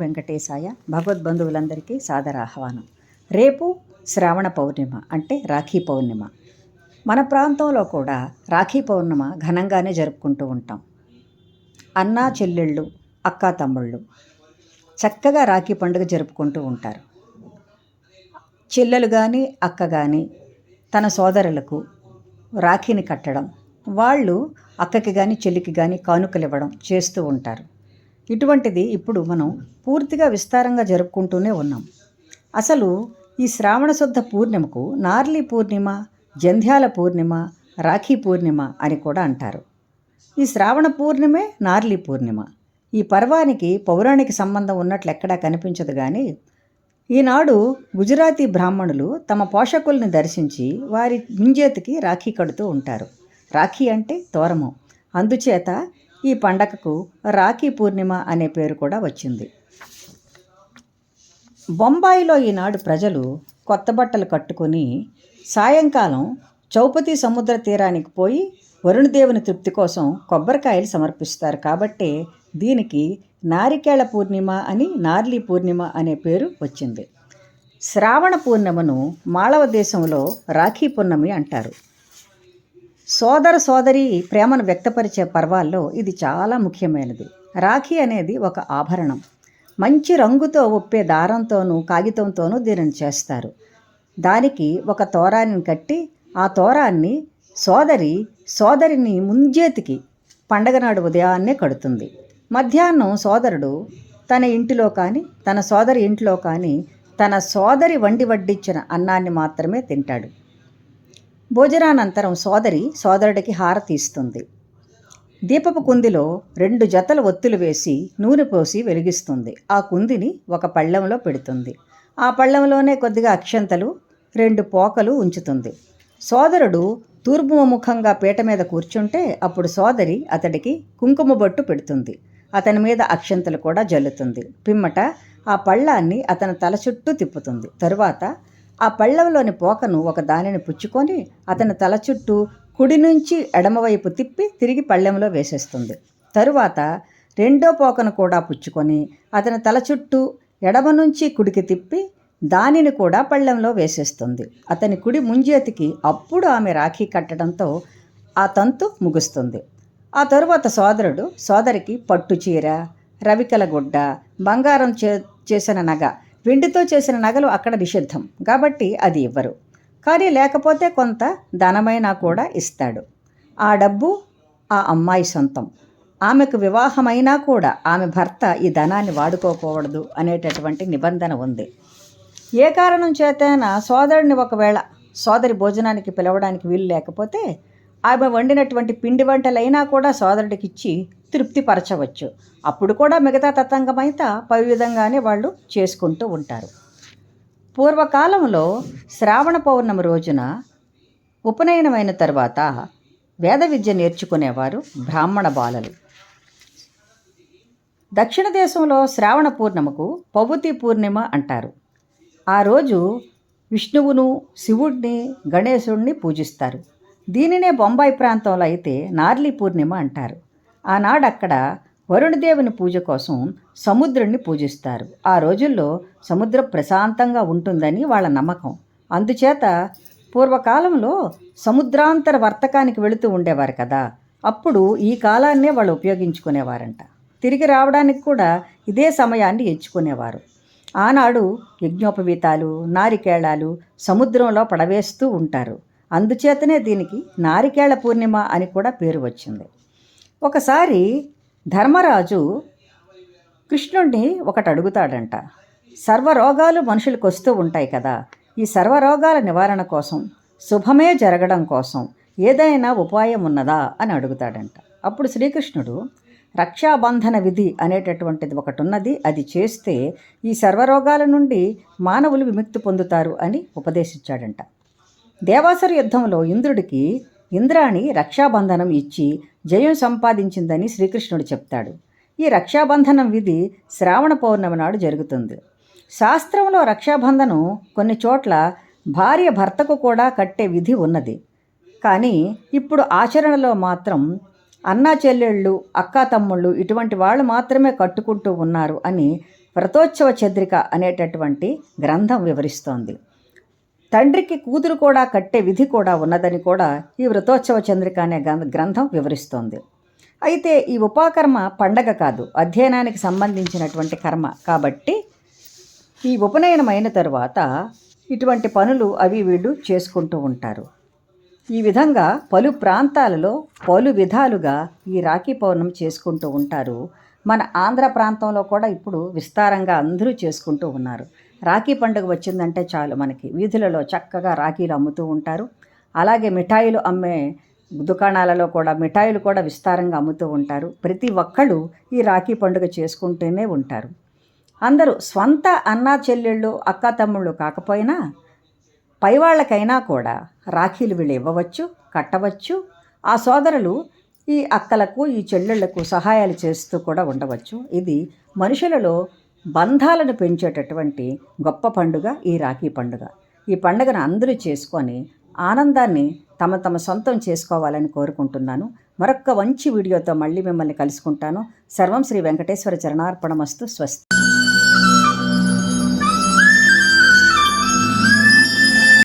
వెంకటేశాయ. భగవద్బంధువులందరికీ సాదర ఆహ్వానం. రేపు శ్రావణ పౌర్ణిమ అంటే రాఖీ పౌర్ణిమ. మన ప్రాంతంలో కూడా రాఖీ పౌర్ణిమ ఘనంగానే జరుపుకుంటూ ఉంటాం. అన్నా చెల్లెళ్ళు, అక్కా తమ్ముళ్ళు చక్కగా రాఖీ పండుగ జరుపుకుంటూ ఉంటారు. చెల్లెలు కానీ అక్క కానీ తన సోదరులకు రాఖీని కట్టడం, వాళ్ళు అక్కకి కానీ చెల్లికి కానీ కానుకలు ఇవ్వడం చేస్తూ ఉంటారు. ఇటువంటిది ఇప్పుడు మనం పూర్తిగా విస్తారంగా జరుపుకుంటూనే ఉన్నాం. అసలు ఈ శ్రావణ శుద్ధ పూర్ణిమకు నార్లీ పూర్ణిమ, జంధ్యాల పూర్ణిమ, రాఖీ పూర్ణిమ అని కూడా అంటారు. ఈ శ్రావణ పూర్ణిమే నార్లీ పూర్ణిమ. ఈ పర్వానికి పౌరాణిక సంబంధం ఉన్నట్లు ఎక్కడా కనిపించదు. కానీ ఈనాడు గుజరాతీ బ్రాహ్మణులు తమ పోషకుల్ని దర్శించి వారి ముంజేతికి రాఖీ కడుతూ ఉంటారు. రాఖీ అంటే తోరము. అందుచేత ఈ పండగకు రాఖీ పూర్ణిమ అనే పేరు కూడా వచ్చింది. బొంబాయిలో ఈనాడు ప్రజలు కొత్త బట్టలు కట్టుకొని సాయంకాలం చౌపతి సముద్ర తీరానికి పోయి వరుణదేవుని తృప్తి కోసం కొబ్బరికాయలు సమర్పిస్తారు. కాబట్టే దీనికి నారికేళ పూర్ణిమ అని నార్లీ పూర్ణిమ అనే పేరు వచ్చింది. శ్రావణ పూర్ణిమను మాళవ దేశంలో రాఖీ పూర్ణమి అంటారు. సోదర సోదరి ప్రేమను వ్యక్తపరిచే పర్వాల్లో ఇది చాలా ముఖ్యమైనది. రాఖీ అనేది ఒక ఆభరణం. మంచి రంగుతో ఒప్పే దారంతోనూ కాగితంతోనూ దీనిని చేస్తారు. దానికి ఒక తోరాన్ని కట్టి ఆ తోరాన్ని సోదరిని ముంజేతికి పండగ నాడు ఉదయాన్నే కడుతుంది. మధ్యాహ్నం సోదరుడు తన ఇంటిలో కానీ తన సోదరి ఇంట్లో కానీ తన సోదరి వడ్డించిన అన్నాన్ని మాత్రమే తింటాడు. భోజనానంతరం సోదరుడికి హారతి ఇస్తుంది. దీపపు కుందిలో 2 జతల ఒత్తులు వేసి నూనె పోసి వెలిగిస్తుంది. ఆ కుందిని ఒక పళ్ళెంలో పెడుతుంది. ఆ పళ్ళెంలోనే కొద్దిగా అక్షంతలు, 2 పోకలు ఉంచుతుంది. సోదరుడు తూర్పు ముఖంగా పీట మీద కూర్చుంటే అప్పుడు సోదరి అతడికి కుంకుమ బొట్టు పెడుతుంది. అతని మీద అక్షంతలు కూడా జల్లుతుంది. పిమ్మట ఆ పళ్ళాన్ని అతని తల చుట్టూ తిప్పుతుంది. తరువాత ఆ పళ్ళెంలోని పోకను ఒక దానిని పుచ్చుకొని అతని తల చుట్టూ కుడి నుంచి ఎడమవైపు తిప్పి తిరిగి పళ్ళెంలో వేసేస్తుంది. తరువాత 2వ పోకను కూడా పుచ్చుకొని అతని తల చుట్టూ ఎడమ నుంచి కుడికి తిప్పి దానిని కూడా పళ్ళెంలో వేసేస్తుంది. అతని కుడి ముంజేతికి అప్పుడు ఆమె రాఖీ కట్టడంతో ఆ తంతు ముగుస్తుంది. ఆ తరువాత సోదరికి పట్టు చీర, రవికల గుడ్డ, బంగారం చేసిన నగ, వెండితో చేసిన నగలు అక్కడ నిషిద్ధం కాబట్టి అది ఇవ్వరు. కానీ లేకపోతే కొంత ధనమైనా కూడా ఇస్తాడు. ఆ డబ్బు ఆ అమ్మాయి సొంతం. ఆమెకు వివాహమైనా కూడా ఆమె భర్త ఈ ధనాన్ని వాడుకోకూడదు అనేటటువంటి నిబంధన ఉంది. ఏ కారణం చేతైనా సోదరుడిని ఒకవేళ సోదరి భోజనానికి పిలవడానికి వీలు లేకపోతే ఆమె వండినటువంటి పిండి వంటలైనా కూడా సోదరుడికి ఇచ్చి తృప్తిపరచవచ్చు. అప్పుడు కూడా మిగతా తతంగమైతే పై విధంగానే వాళ్ళు చేసుకుంటూ ఉంటారు. పూర్వకాలంలో శ్రావణ పౌర్ణమి రోజున ఉపనయనమైన తర్వాత వేద విద్య నేర్చుకునేవారు బ్రాహ్మణ బాలలు. దక్షిణ దేశంలో శ్రావణ పూర్ణిమకు పౌతి పూర్ణిమ అంటారు. ఆ రోజు విష్ణువును, శివుడిని, గణేశుడిని పూజిస్తారు. దీనినే బొంబాయి ప్రాంతంలో అయితే నార్లీ పూర్ణిమ అంటారు. ఆనాడు అక్కడ వరుణదేవుని పూజ కోసం సముద్రుణ్ణి పూజిస్తారు. ఆ రోజుల్లో సముద్రం ప్రశాంతంగా ఉంటుందని వాళ్ళ నమ్మకం. అందుచేత పూర్వకాలంలో సముద్రాంతర వర్తకానికి వెళుతూ ఉండేవారు కదా, అప్పుడు ఈ కాలాన్నే వాళ్ళు ఉపయోగించుకునేవారంట. తిరిగి రావడానికి కూడా ఇదే సమయాన్ని ఎంచుకునేవారు. ఆనాడు యజ్ఞోపవీతాలు, నారికేళాలు సముద్రంలో పడవేస్తూ ఉంటారు. అందుచేతనే దీనికి నారికేళ పూర్ణిమ అని కూడా పేరు వచ్చింది. ఒకసారి ధర్మరాజు కృష్ణుడిని ఒకటి అడుగుతాడంట. సర్వరోగాలు మనుషులకు వస్తూ ఉంటాయి కదా, ఈ సర్వరోగాల నివారణ కోసం, శుభమే జరగడం కోసం ఏదైనా ఉపాయం ఉన్నదా అని అడుగుతాడంట. అప్పుడు శ్రీకృష్ణుడు రక్షాబంధన విధి అనేటటువంటిది ఒకటి ఉన్నది, అది చేస్తే ఈ సర్వరోగాల నుండి మానవులు విముక్తి పొందుతారు అని ఉపదేశించాడంట. దేవాసుర యుద్ధంలో ఇంద్రుడికి ఇంద్రాణి రక్షాబంధనం ఇచ్చి జయం సంపాదించిందని శ్రీకృష్ణుడు చెప్తాడు. ఈ రక్షాబంధనం విధి శ్రావణ పౌర్ణమి నాడు జరుగుతుంది. శాస్త్రంలో రక్షాబంధనం కొన్ని చోట్ల భార్య భర్తకు కూడా కట్టే విధి ఉన్నది. కానీ ఇప్పుడు ఆచరణలో మాత్రం అన్నా చెల్లెళ్ళు, అక్కా తమ్ముళ్ళు ఇటువంటి వాళ్ళు మాత్రమే కట్టుకుంటూ ఉన్నారు అని వ్రతోత్సవ చంద్రిక అనేటటువంటి గ్రంథం వివరిస్తోంది. తండ్రికి కూతురు కూడా కట్టే విధి కూడా ఉన్నదని కూడా ఈ వ్రతోత్సవ చంద్రిక అనే గ్రంథం వివరిస్తోంది. అయితే ఈ ఉపాకర్మ పండగ కాదు, అధ్యయనానికి సంబంధించినటువంటి కర్మ కాబట్టి ఈ ఉపనయనం అయిన తరువాత ఇటువంటి పనులు అవి వీళ్ళు చేసుకుంటూ ఉంటారు. ఈ విధంగా పలు ప్రాంతాలలో పలు విధాలుగా ఈ రాఖీ పౌర్ణమి చేసుకుంటూ ఉంటారు. మన ఆంధ్ర ప్రాంతంలో కూడా ఇప్పుడు విస్తారంగా అందరూ చేసుకుంటూ ఉన్నారు. రాఖీ పండుగ వచ్చిందంటే చాలు మనకి వీధులలో చక్కగా రాఖీలు అమ్ముతూ ఉంటారు. అలాగే మిఠాయిలు అమ్మే దుకాణాలలో కూడా మిఠాయిలు కూడా విస్తారంగా అమ్ముతూ ఉంటారు. ప్రతి ఒక్కళ్ళు ఈ రాఖీ పండుగ చేసుకుంటూనే ఉంటారు. అందరూ స్వంత అన్నా చెల్లెళ్ళు అక్క తమ్ముళ్ళు కాకపోయినా పైవాళ్ళకైనా కూడా రాఖీలు వీళ్ళు ఇవ్వవచ్చు, కట్టవచ్చు. ఆ సోదరులు ఈ అక్కలకు ఈ చెల్లెళ్లకు సహాయాలు చేస్తూ కూడా ఉండవచ్చు. ఇది మనుషులలో బంధాలను పెంచేటటువంటి గొప్ప పండుగ ఈ రాఖీ పండుగ. ఈ పండుగను అందరూ చేసుకొని ఆనందాన్ని తమ తమ సొంతం చేసుకోవాలని కోరుకుంటున్నాను. మరొక్క మంచి వీడియోతో మళ్ళీ మిమ్మల్ని కలుసుకుంటాను. సర్వం శ్రీ వెంకటేశ్వర చరణార్పణమస్తు. స్వస్తి.